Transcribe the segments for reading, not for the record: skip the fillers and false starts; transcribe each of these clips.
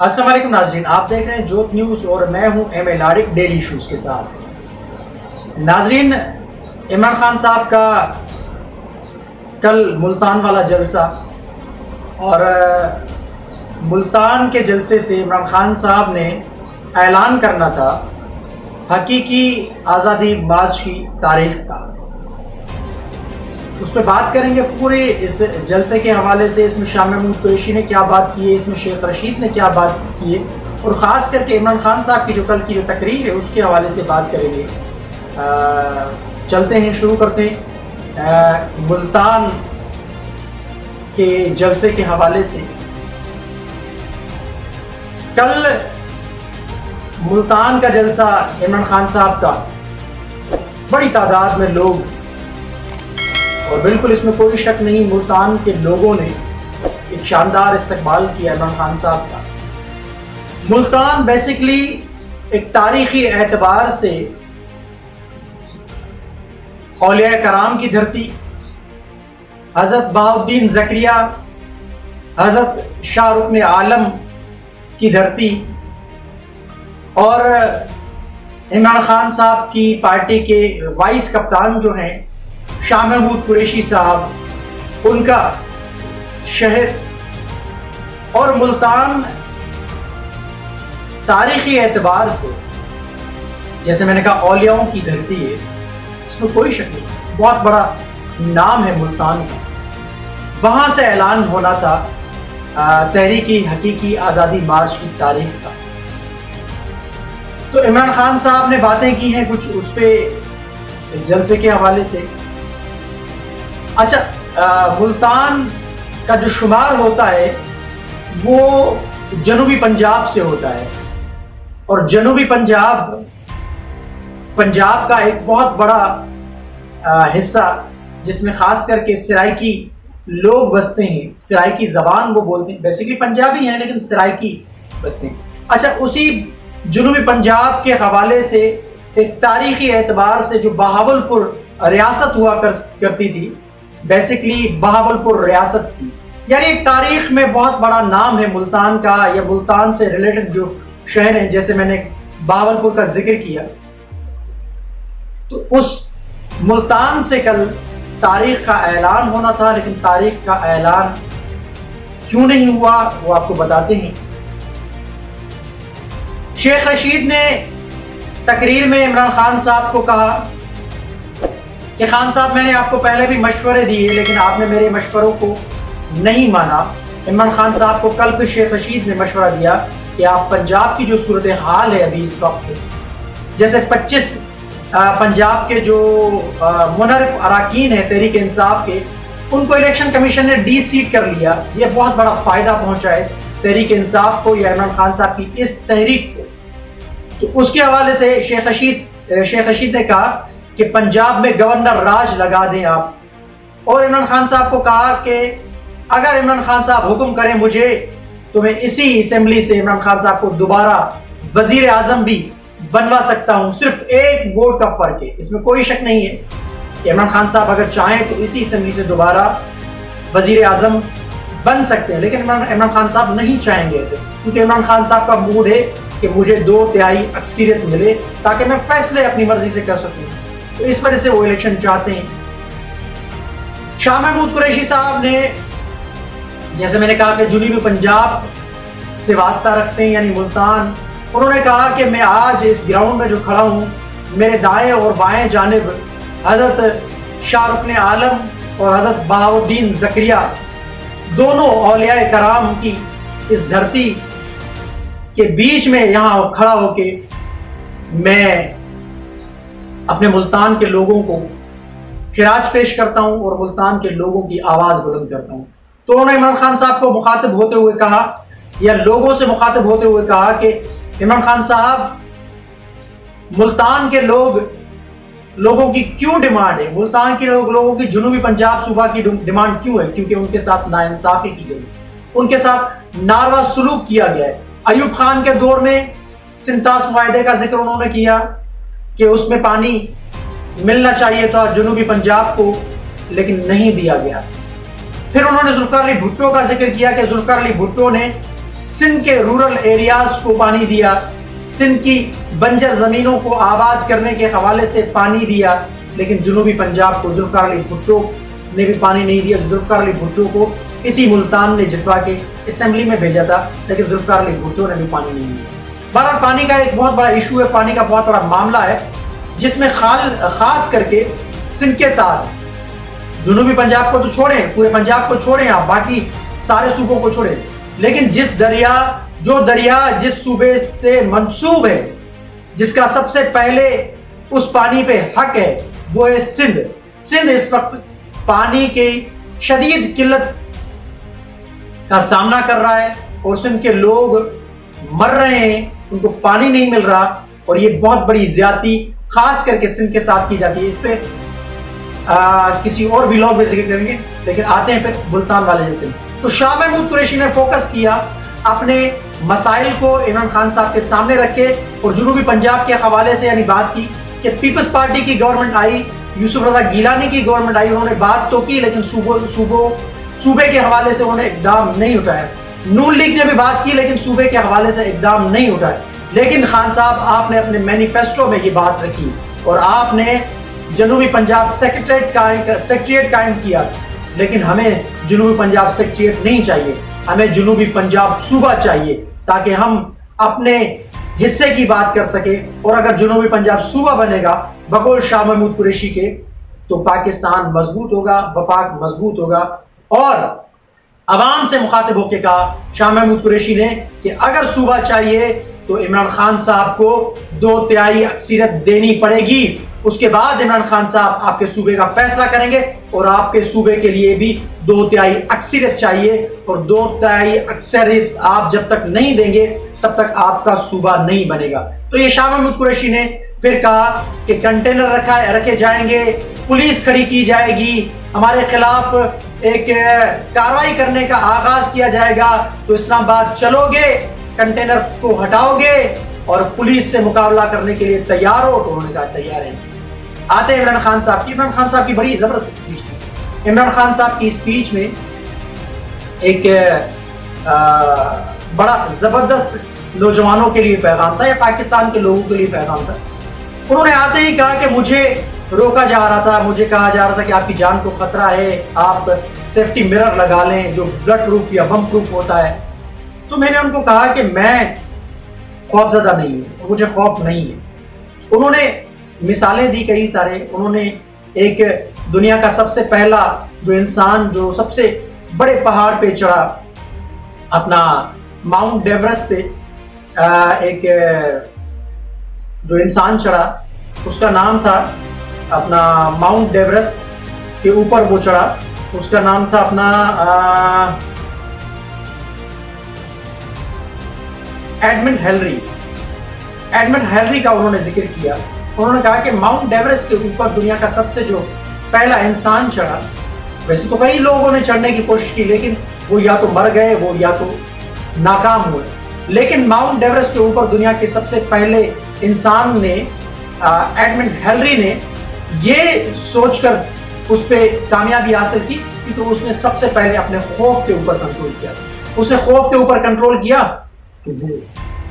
अस्सलाम वालेकुम नाजरीन, आप देख रहे हैं जोत न्यूज़ और मैं हूं एम लारिक डेली इशूज़ के साथ। नाजरीन, इमरान खान साहब का कल मुल्तान वाला जलसा और मुल्तान के जलसे से इमरान खान साहब ने ऐलान करना था हकीकी आज़ादी मार्च की तारीख का। उस पर बात करेंगे पूरे इस जलसे के हवाले से। इसमें शाह महमूद कुरैशी ने क्या बात की है, इसमें शेख रशीद ने क्या बात की है और ख़ास करके इमरान खान साहब की जो कल की जो तकरीर है उसके हवाले से बात करेंगे। चलते हैं, शुरू करते हैं मुल्तान के जलसे के हवाले से। कल मुल्तान का जलसा इमरान खान साहब का, बड़ी तादाद में लोग, और बिल्कुल इसमें कोई शक नहीं, मुल्तान के लोगों ने एक शानदार इस्तकबाल किया इमरान खान साहब का। मुल्तान बेसिकली एक तारीखी एतबार से औलिया कराम की धरती, हजरत बहाउद्दीन ज़करिया, हजरत शाहरुख आलम की धरती और इमरान खान साहब की पार्टी के वाइस कप्तान जो हैं शाह महमूद कुरैशी साहब, उनका शहर। और मुल्तान तारीखी एतबार से, जैसे मैंने कहा, औलियाओं की धरती है, इसमें कोई शक नहीं, बहुत बड़ा नाम है मुल्तान का। वहां से ऐलान होना था तहरीकी हकीकी आज़ादी मार्च की तारीख का। तो इमरान खान साहब ने बातें की हैं कुछ उस पे, इस जलसे के हवाले से। अच्छा, मुल्तान का जो शुमार होता है वो जनूबी पंजाब से होता है और जनूबी पंजाब का एक बहुत बड़ा हिस्सा, जिसमें खास करके सराइकी लोग बसते हैं। सराइकी जबान वो बोलते हैं, बेसिकली पंजाबी हैं लेकिन सराइकी बसते हैं। अच्छा, उसी जनूबी पंजाब के हवाले से एक तारीखी एतबार से जो बहावलपुर रियासत हुआ करती थी, बेसिकली बहावलपुर रियासत थी, यानी एक तारीख में बहुत बड़ा नाम है मुल्तान का, या मुल्तान से रिलेटेड जो शहर हैं, जैसे मैंने बहावलपुर का जिक्र किया। तो उस मुल्तान से कल तारीख का ऐलान होना था, लेकिन तारीख का ऐलान क्यों नहीं हुआ वो आपको बताते हैं। शेख रशीद ने तकरीर में इमरान खान साहब को कहा कि खान साहब, मैंने आपको पहले भी मशवरे दिए लेकिन आपने मेरे मशवरों को नहीं माना। इमरान खान साहब को कल फिर शेख रशीद ने मशवरा दिया कि आप पंजाब की जो सूरत हाल है अभी इस वक्त, जैसे 25 पंजाब के जो मुनरिफ अराकीन है तहरीक इंसाफ के, उनको इलेक्शन कमीशन ने डी-सीट कर लिया। ये बहुत बड़ा फायदा पहुंचा है तहरीक इंसाफ को या इमरान खान साहब की इस तहरीक को। तो उसके हवाले से शेख रशीद ने कहा कि पंजाब में गवर्नर राज लगा दें आप, और इमरान खान साहब को कहा कि अगर इमरान खान साहब हुक्म करें मुझे, तो मैं इसी असेंबली से इमरान खान साहब को दोबारा वजीर आजम भी बनवा सकता हूं। सिर्फ एक वोट का फर्क है, इसमें कोई शक नहीं है कि इमरान खान साहब अगर चाहें तो इसी असेंबली से दोबारा वजीर आजम बन सकते हैं, लेकिन इमरान खान साहब नहीं चाहेंगे ऐसे, क्योंकि इमरान खान साहब का मूड है कि मुझे 2/3 अक्सरियत मिले ताकि मैं फैसले अपनी मर्जी से कर सकूं। तो इस वजह से वो इलेक्शन चाहते हैं। शाह महमूद कुरैशी साहब ने, जैसे मैंने कहा, कि जनूबी पंजाब से वास्ता रखते हैं, यानी मुल्तान। उन्होंने कहा कि मैं आज इस ग्राउंड में जो खड़ा हूँ, मेरे दाएं और बाएं जानिब हजरत शाहरुख आलम और हजरत बहाउद्दीन ज़करिया, दोनों औलिया कराम की इस धरती के बीच में यहाँ खड़ा होके मैं अपने मुल्तान के लोगों को खिराज पेश करता हूँ और मुल्तान के लोगों की आवाज बुलंद करता हूँ। तो उन्होंने इमरान खान साहब को मुखातिब होते हुए कहा, या लोगों से मुखातिब होते हुए कहा कि इमरान खान साहब, मुल्तान के लोगों की क्यों डिमांड है, मुल्तान के लोगों की जनूबी पंजाब सूबा की डिमांड क्यों है? क्योंकि उनके साथ नाइंसाफी की गई, उनके साथ नारवा सलूक किया गया है। अयूब खान के दौर में सिंतास मुआहदे का जिक्र उन्होंने किया कि उसमें पानी मिलना चाहिए था जनूबी पंजाब को, लेकिन नहीं दिया गया। फिर उन्होंने जुल्फिकार अली भुट्टो का जिक्र किया कि जुल्फिकार अली भुट्टो ने सिंध के रूरल एरियाज को पानी दिया, सिंध की बंजर जमीनों को आबाद करने के हवाले से पानी दिया, लेकिन जनूबी पंजाब को जुल्फिकार अली भुट्टो ने भी पानी नहीं दिया। जुल्फिकार अली भुट्टो को इसी मुल्तान ने जितवा के असेंबली में भेजा था, लेकिन जुल्फिकार अली भुट्टो ने भी पानी नहीं दिया। बहरहाल पानी का एक बहुत बड़ा इशू है, पानी का बहुत बड़ा मामला है, जिसमें खास करके सिंध के साथ जनूबी पंजाब को तो छोड़ें, पूरे पंजाब को छोड़ें आप, बाकी सारे सूबों को छोड़ें, लेकिन जो दरिया जिस सूबे से मंसूब है, जिसका सबसे पहले उस पानी पे हक है, वो है सिंध। सिंध इस वक्त पानी की शदीद किल्लत का सामना कर रहा है और सिंध के लोग मर रहे हैं, उनको पानी नहीं मिल रहा, और ये बहुत बड़ी ज्यादती खास करके सिंध के साथ की जाती है। इस पे किसी और व्लॉग में जिक्र करेंगे, लेकिन आते हैं फिर मुल्तान वाले जैसे। तो शाह महमूद कुरैशी ने फोकस किया, अपने मसाइल को इमरान खान साहब के सामने रखे और जनूबी पंजाब के हवाले से यानी बात की कि पीपल्स पार्टी की गवर्नमेंट आई, यूसुफ रजा गिलानी की गवर्नमेंट आई, उन्होंने बात तो की, लेकिन सूबे के हवाले से उन्होंने इकदाम नहीं उठाया। नून लीग ने भी बात की, लेकिन सूबे के हवाले से इकदाम नहीं उठाया। लेकिन खान साहब, आपने अपने मैनिफेस्टो में ये बात रखी और आपने जनूबी पंजाब सेक्रेटरिएट कायम किया, लेकिन हमें जनूबी पंजाब सेक्रेटरिएट नहीं चाहिए, हमें जनूबी पंजाब सूबा चाहिए, ताकि हम अपने हिस्से की बात कर सके। और अगर जनूबी पंजाब सूबा बनेगा बकौल शाह महमूद कुरैशी के, तो पाकिस्तान मजबूत होगा, वफाक मजबूत होगा। और अवाम से मुखातिब होकर कहा शाह महमूद कुरैशी ने कि अगर सूबा चाहिए तो इमरान खान साहब को 2/3 अक्सरियत देनी पड़ेगी, उसके बाद इमरान खान साहब आपके सूबे का फैसला करेंगे, और आपके सूबे के लिए भी 2/3 अक्सरियत चाहिए, और 2/3 अक्सरियत आप जब तक नहीं देंगे तब तक आपका सूबा नहीं बनेगा। तो ये शाह महमूद कुरैशी ने फिर कहा कि कंटेनर रखे जाएंगे, पुलिस खड़ी की जाएगी, हमारे खिलाफ एक कार्रवाई करने का आगाज किया जाएगा, तो इस्लामाबाद चलोगे, कंटेनर को हटाओगे और पुलिस से मुकाबला करने के लिए तैयार हो? तो उन्होंने कहा तैयार हैं। आते हैं इमरान खान साहब की। इमरान खान साहब की बड़ी जबरदस्त स्पीच थी। इमरान खान साहब की स्पीच में एक बड़ा जबरदस्त नौजवानों के लिए पैगाम था, या पाकिस्तान के लोगों के लिए पैगाम था। उन्होंने आते ही कहा कि मुझे रोका जा रहा था, मुझे कहा जा रहा था कि आपकी जान को खतरा है, आप सेफ्टी मिरर लगा लें जो ब्लड प्रूफ या बम प्रूफ होता है। तो मैंने उनको कहा कि मैं खौफजदा नहीं हूं, मुझे खौफ नहीं है। उन्होंने मिसालें दी कई सारे। उन्होंने एक दुनिया का सबसे पहला जो इंसान जो सबसे बड़े पहाड़ पे चढ़ा, अपना माउंट एवरेस्ट पे एक जो इंसान चढ़ा, उसका नाम था अपना माउंट एवरेस्ट के ऊपर वो चढ़ा, उसका नाम था अपना एडमंड हेनरी। एडमंड हेनरी का उन्होंने जिक्र किया। उन्होंने कहा कि माउंट एवरेस्ट के ऊपर दुनिया का सबसे जो पहला इंसान चढ़ा, वैसे तो कई लोगों ने चढ़ने की कोशिश की, लेकिन वो या तो मर गए, वो या तो नाकाम हुए, लेकिन माउंट एवरेस्ट के ऊपर दुनिया के सबसे पहले इंसान ने, एडमंड हेनरी ने, ये सोचकर उस पर कामयाबी हासिल की कि तो उसने सबसे पहले अपने खौफ के ऊपर कंट्रोल किया। उसने खौफ के ऊपर कंट्रोल किया तो वो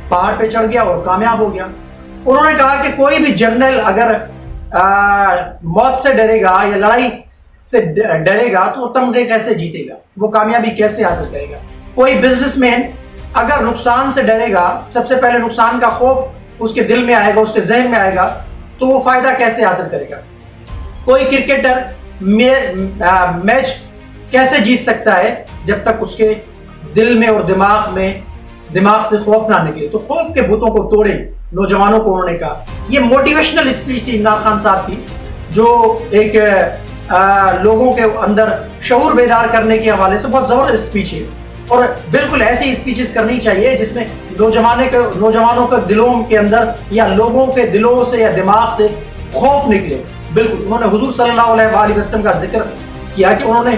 पहाड़ पे चढ़ गया और कामयाब हो गया। उन्होंने कहा कि कोई भी जर्नल अगर मौत से डरेगा या लड़ाई से डरेगा तो तमगे कैसे जीतेगा, वो कामयाबी कैसे हासिल करेगा। कोई बिजनेसमैन अगर नुकसान से डरेगा, सबसे पहले नुकसान का खौफ उसके दिल में आएगा, उसके जहन में आएगा, तो वो फायदा कैसे हासिल करेगा। कोई क्रिकेटर मैच कैसे जीत सकता है जब तक उसके दिल में और दिमाग से खौफ ना निकले। तो खौफ के भूतों को तोड़े नौजवानों को, उन्होंने कहा। ये मोटिवेशनल स्पीच थी इमरान खान साहब की, जो एक लोगों के अंदर शऊर बेदार करने के हवाले से बहुत जबरदस्त स्पीच है। और बिल्कुल ऐसी स्पीचेस करनी चाहिए जिसमें नौजवानों के दिलों के अंदर या लोगों के दिलों से या दिमाग से खौफ निकले। बिल्कुल उन्होंने हुजूर सल्लल्लाहु अलैहि वसल्लम का जिक्र किया कि उन्होंने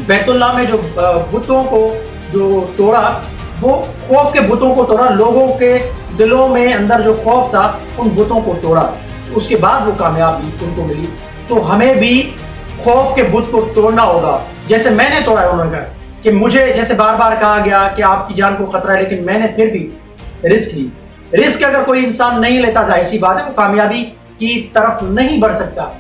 बैतुल्लाह में जो बुतों को जो तोड़ा, वो खौफ के बुतों को तोड़ा, लोगों के दिलों में अंदर जो खौफ था उन बुतों को तोड़ा, उसके बाद वो कामयाबी उनको मिली। तो हमें भी खौफ के बुत को तोड़ना होगा, जैसे मैंने तोड़ा है। उन्होंने कहा कि मुझे जैसे बार बार कहा गया कि आपकी जान को खतरा है, लेकिन मैंने फिर भी रिस्क ली। रिस्क अगर कोई इंसान नहीं लेता, जाहिर सी बात है वो कामयाबी की तरफ नहीं बढ़ सकता।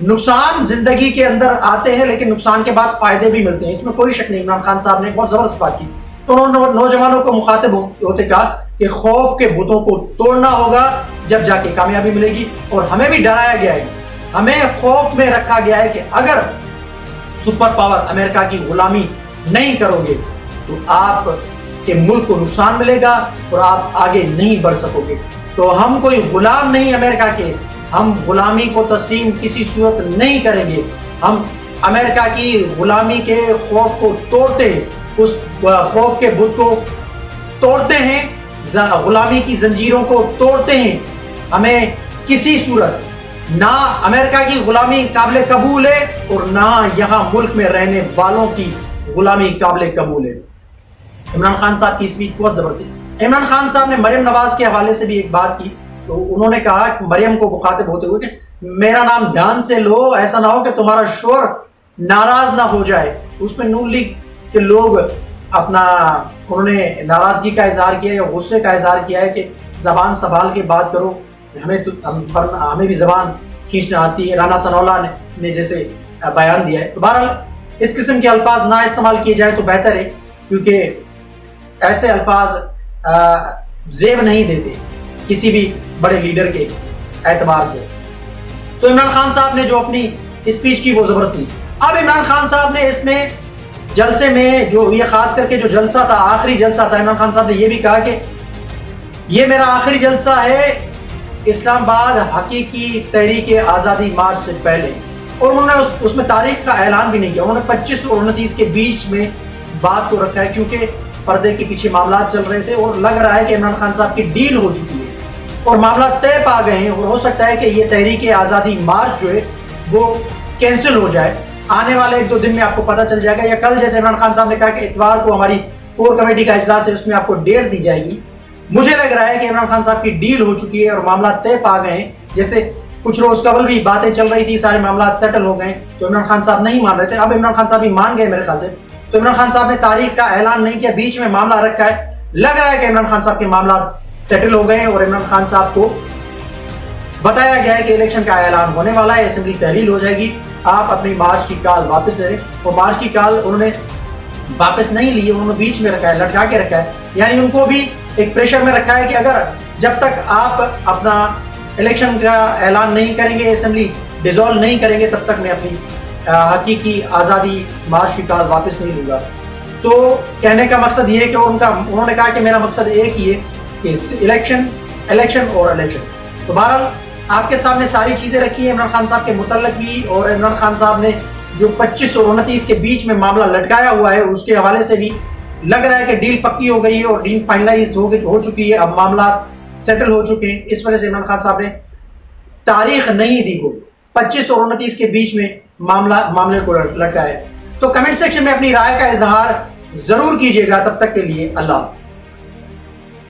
नुकसान जिंदगी के अंदर आते हैं, लेकिन नुकसान के बाद फायदे भी मिलते हैं, इसमें कोई शक नहीं। इमरान खान साहब ने बहुत जबरदस्त बात की। तो उन्होंने नौजवानों को मुखातिब होते कहा कि खौफ के बुतों को तोड़ना होगा, जब जाके कामयाबी मिलेगी। और हमें भी डराया गया है, हमें खौफ में रखा गया है कि अगर सुपर पावर अमेरिका की गुलामी नहीं करोगे तो आप के मुल्क को नुकसान मिलेगा और आप आगे नहीं बढ़ सकोगे। तो हम कोई गुलाम नहीं अमेरिका के, हम गुलामी को तस्लीम किसी सूरत नहीं करेंगे। हम अमेरिका की गुलामी के खौफ को तोड़ते हैं, उस खौफ के बुत को तोड़ते हैं, गुलामी की जंजीरों को तोड़ते हैं। हमें किसी सूरत ना अमेरिका की गुलामी काबिल कबूल है और ना यहाँ मुल्क में रहने वालों की गुलामी काबिल कबूल है। इमरान खान साहब की स्पीच बहुत जबरदस्त। इमरान खान साहब ने मरियम नवाज के हवाले से भी एक बात की। तो उन्होंने कहा कि मरियम को मुखातिब होते हुए कि मेरा नाम ध्यान से लो, ऐसा ना हो कि तुम्हारा शोर नाराज ना हो जाए। उसमें नून लीग के लोग अपना उन्होंने नाराजगी का इजहार किया या गुस्से का इजहार किया है कि जबान संभाल के बात करो, हमें भी जबान खींचना आती है। राना सनौला ने जैसे बयान दिया है। तो बहरहाल इस किस्म के अल्फाज ना इस्तेमाल किए जाए तो बेहतर है, क्योंकि ऐसे अल्फाज जेब नहीं देते किसी भी बड़े लीडर के एतबार से। तो इमरान खान साहब ने जो अपनी स्पीच की वो जबरदस्त थी। अब इमरान खान साहब ने इसमें जलसे में जो ये खास करके जो जलसा था, आखिरी जलसा था, इमरान खान साहब ने ये भी कहा कि ये मेरा आखिरी जलसा है इस्लामाबाद हकीकी तहरीक आज़ादी मार्च से पहले। और उन्होंने उसमें तारीख का ऐलान भी नहीं किया। उन्होंने 25 और 29 के बीच में बात को रखा है, क्योंकि पर्दे के पीछे मामला चल रहे थे और लग रहा है कि इमरान खान साहब की डील हो चुकी है और मामला तय पा गए हैं। और हो सकता है कि ये तहरीक आज़ादी मार्च जो है वो कैंसिल हो जाए। आने वाले 1-2 दिन में आपको पता चल जाएगा, या कल जैसे इमरान खान साहब ने कहा कि इतवार को हमारी कोर कमेटी का इजलास है, उसमें आपको डेट दी जाएगी। मुझे लग रहा है कि इमरान खान साहब की डील हो चुकी है और मामला तय पा गए हैं। जैसे कुछ रोज कबल भी बातें चल रही थी, सारे मामला सेटल हो गए, तो इमरान खान साहब नहीं मान रहे थे, अब इमरान खान साहब भी मान गए मेरे ख्याल से। तो इमरान खान साहब ने तारीख का ऐलान नहीं किया, बीच में मामला रखा है। लग रहा है कि इमरान खान साहब के मामला सेटल हो गए हैं और इमरान खान साहब को बताया गया है कि इलेक्शन का ऐलान होने वाला है, असेंबली तहलील हो जाएगी, आप अपनी मार्च की कॉल वापस ले। और मार्च की कॉल उन्होंने वापस नहीं ली, उन्होंने बीच में रखा है, लटका के रखा है। यानी उनको भी एक प्रेशर में रखा है कि अगर जब तक आप अपना इलेक्शन का ऐलान नहीं करेंगे, असेंबली डिसॉल्व नहीं करेंगे, तब तक मैं अपनी हकीकी आज़ादी मार्च की कॉल वापस नहीं लूंगा। तो कहने का मकसद ये है कि उन्होंने कहा कि मेरा मकसद एक ही है कि इलेक्शन और इलेक्शन। तो बहरहाल आपके सामने सारी चीजें रखी है इमरान खान साहब के मुतल्लिक भी, और इमरान खान साहब ने जो 25 और 29 के बीच में मामला लटकाया हुआ है उसके हवाले से भी लग रहा है कि डील पक्की हो गई है और डील फाइनलाइज हो चुकी है। अब मामला सेटल हो चुके हैं। इस वजह से इमरान खान साहब ने तारीख नहीं दी को 25 और 29 के बीच में मामले को लटकाया है। तो कमेंट सेक्शन में अपनी राय का इजहार जरूर कीजिएगा। तब तक के लिए अल्लाह हाफ़िज़।